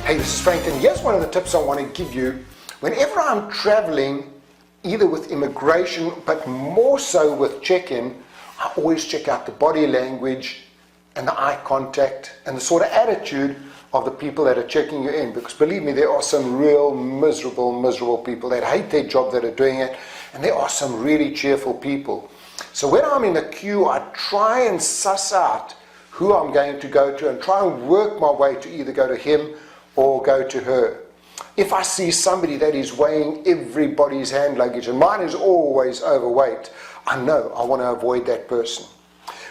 Hey, this is Frank, and here's one of the tips I want to give you. Whenever I'm traveling, either with immigration, but more so with check-in, I always check out the body language and the eye contact and the sort of attitude of the people that are checking you in. Because believe me, there are some real miserable people that hate their job that are doing it, and there are some really cheerful people. So when I'm in the queue, I try and suss out who I'm going to go to and try and work my way to either go to him or go to her. If I see somebody that is weighing everybody's hand luggage, and mine is always overweight, I know I want to avoid that person.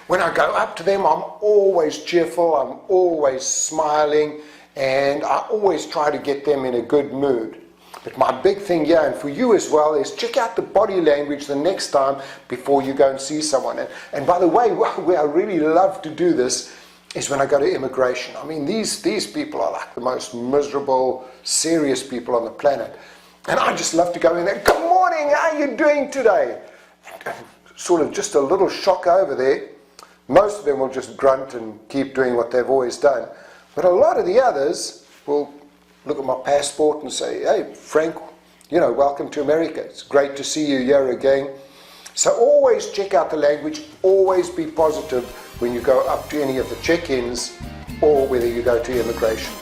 When I go up to them, I'm always cheerful, I'm always smiling, and I always try to get them in a good mood. But my big thing here, and for you as well, is check out the body language the next time before you go and see someone. And by the way, where I really love to do this is when I go to immigration. I mean, these people are like the most miserable, serious people on the planet. And I just love to go in there, good morning, how are you doing today? And sort of just a little shock over there. Most of them will just grunt and keep doing what they've always done. But a lot of the others will look at my passport and say, hey, Frank, welcome to America. It's great to see you here again. So always check out the language, always be positive when you go up to any of the check-ins or whether you go to immigration.